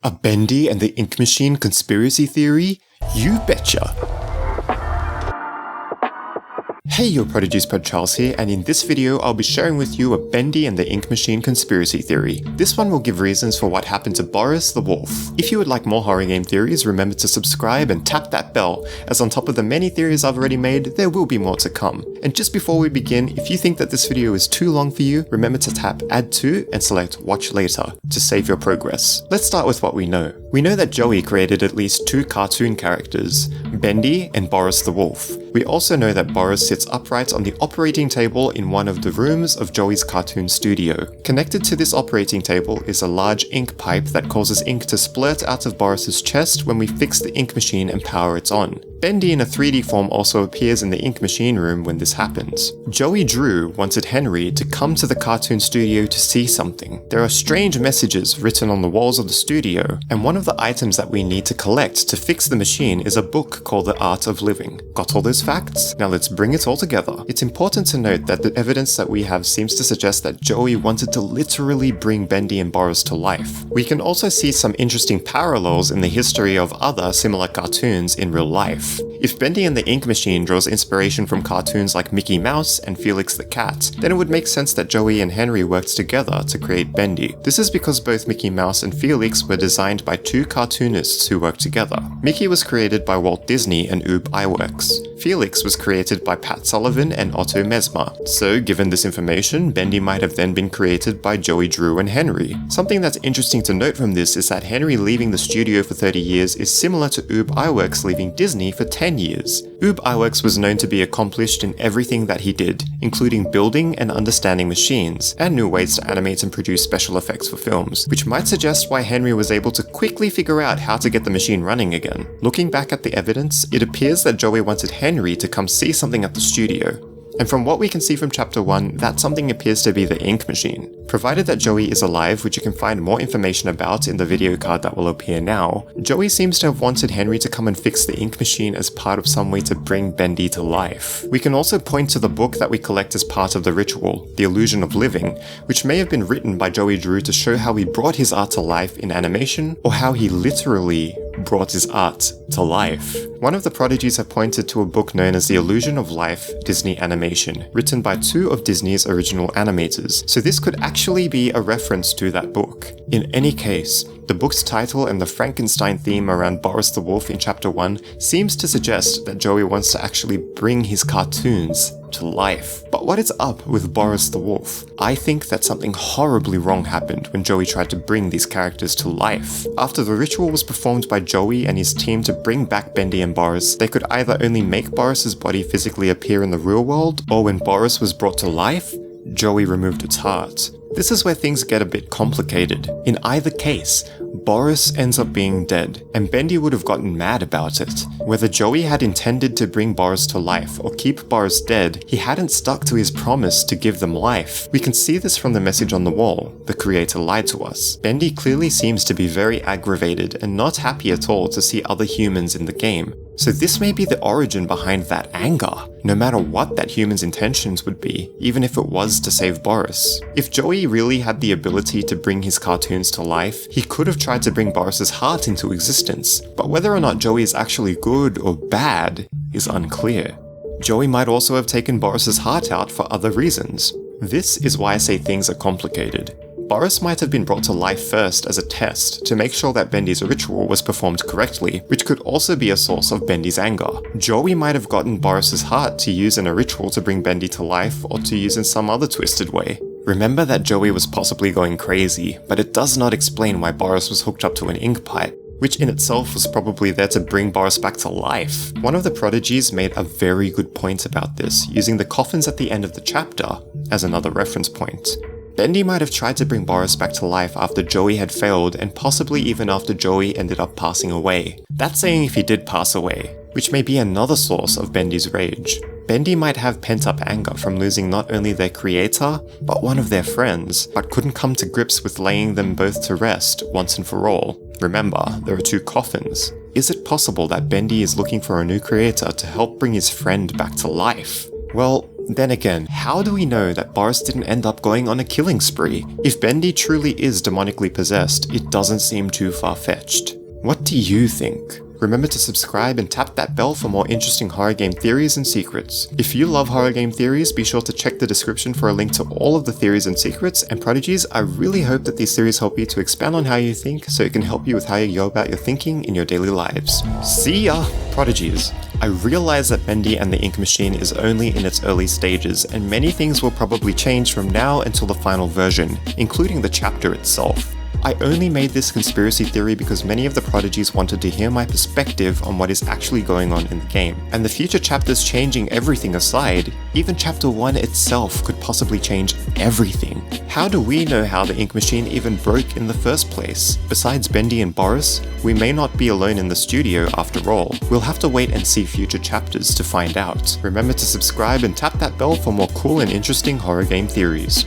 A Bendy and the Ink Machine conspiracy theory? You betcha! Hey, your Prodigies, ProdCharles here, and in this video I'll be sharing with you a Bendy and the Ink Machine conspiracy theory. This one will give reasons for what happened to Boris the wolf. If you would like more horror game theories, remember to subscribe and tap that bell, as on top of the many theories I've already made, there will be more to come. And just before we begin, if you think that this video is too long for you, remember to tap Add To and select Watch Later to save your progress. Let's start with what we know. We know that Joey created at least two cartoon characters, Bendy and Boris the wolf. We also know that Boris sits upright on the operating table in one of the rooms of Joey's cartoon studio. Connected to this operating table is a large ink pipe that causes ink to splurt out of Boris's chest when we fix the ink machine and power it on. Bendy in a 3D form also appears in the ink machine room when this happens. Joey Drew wanted Henry to come to the cartoon studio to see something. There are strange messages written on the walls of the studio, and one of the items that we need to collect to fix the machine is a book called The Art of Living. Got all those facts? Now let's bring it all together. It's important to note that the evidence that we have seems to suggest that Joey wanted to literally bring Bendy and Boris to life. We can also see some interesting parallels in the history of other similar cartoons in real life. If Bendy and the Ink Machine draws inspiration from cartoons like Mickey Mouse and Felix the Cat, then it would make sense that Joey and Henry worked together to create Bendy. This is because both Mickey Mouse and Felix were designed by two cartoonists who worked together. Mickey was created by Walt Disney and Ub Iwerks. Felix was created by Pat Sullivan and Otto Mesmer. So, given this information, Bendy might have then been created by Joey Drew and Henry. Something that's interesting to note from this is that Henry leaving the studio for 30 years is similar to Ub Iwerks leaving Disney for 10 years. Ub Iwerks was known to be accomplished in everything that he did, including building and understanding machines, and new ways to animate and produce special effects for films, which might suggest why Henry was able to quickly figure out how to get the machine running again. Looking back at the evidence, it appears that Joey wanted Henry to come see something at the studio. And from what we can see from Chapter 1, that something appears to be the ink machine. Provided that Joey is alive, which you can find more information about in the video card that will appear now, Joey seems to have wanted Henry to come and fix the ink machine as part of some way to bring Bendy to life. We can also point to the book that we collect as part of the ritual, The Illusion of Living, which may have been written by Joey Drew to show how he brought his art to life in animation, or how he literally brought his art to life. One of the Prodigies have pointed to a book known as The Illusion of Life Disney Animation, written by two of Disney's original animators, so this could actually be a reference to that book. In any case, the book's title and the Frankenstein theme around Boris the Wolf in Chapter 1 seems to suggest that Joey wants to actually bring his cartoons to life. But what is up with Boris the Wolf? I think that something horribly wrong happened when Joey tried to bring these characters to life. After the ritual was performed by Joey and his team to bring back Bendy and Boris, they could either only make Boris's body physically appear in the real world, or when Boris was brought to life, Joey removed its heart. This is where things get a bit complicated. In either case, Boris ends up being dead, and Bendy would have gotten mad about it. Whether Joey had intended to bring Boris to life or keep Boris dead, he hadn't stuck to his promise to give them life. We can see this from the message on the wall: the creator lied to us. Bendy clearly seems to be very aggravated and not happy at all to see other humans in the game. So this may be the origin behind that anger, no matter what that human's intentions would be, even if it was to save Boris. If Joey really had the ability to bring his cartoons to life, he could have tried to bring Boris's heart into existence, but whether or not Joey is actually good or bad is unclear. Joey might also have taken Boris's heart out for other reasons. This is why I say things are complicated. Boris might have been brought to life first as a test to make sure that Bendy's ritual was performed correctly, which could also be a source of Bendy's anger. Joey might have gotten Boris's heart to use in a ritual to bring Bendy to life, or to use in some other twisted way. Remember that Joey was possibly going crazy, but it does not explain why Boris was hooked up to an ink pipe, which in itself was probably there to bring Boris back to life. One of the Prodigies made a very good point about this, using the coffins at the end of the chapter as another reference point. Bendy might have tried to bring Boris back to life after Joey had failed, and possibly even after Joey ended up passing away. That's saying if he did pass away, which may be another source of Bendy's rage. Bendy might have pent-up anger from losing not only their creator, but one of their friends, but couldn't come to grips with laying them both to rest once and for all. Remember, there are two coffins. Is it possible that Bendy is looking for a new creator to help bring his friend back to life? Well, Then again, how do we know that Boris didn't end up going on a killing spree? If Bendy truly is demonically possessed, it doesn't seem too far-fetched. What do you think? Remember to subscribe and tap that bell for more interesting horror game theories and secrets. If you love horror game theories, be sure to check the description for a link to all of the theories and secrets, and Prodigies, I really hope that these theories help you to expand on how you think so it can help you with how you go about your thinking in your daily lives. See ya, Prodigies! I realize that Bendy and the Ink Machine is only in its early stages, and many things will probably change from now until the final version, including the chapter itself. I only made this conspiracy theory because many of the Prodigies wanted to hear my perspective on what is actually going on in the game. And the future chapters changing everything aside, even chapter 1 itself could possibly change everything. How do we know how the Ink Machine even broke in the first place? Besides Bendy and Boris, we may not be alone in the studio after all. We'll have to wait and see future chapters to find out. Remember to subscribe and tap that bell for more cool and interesting horror game theories.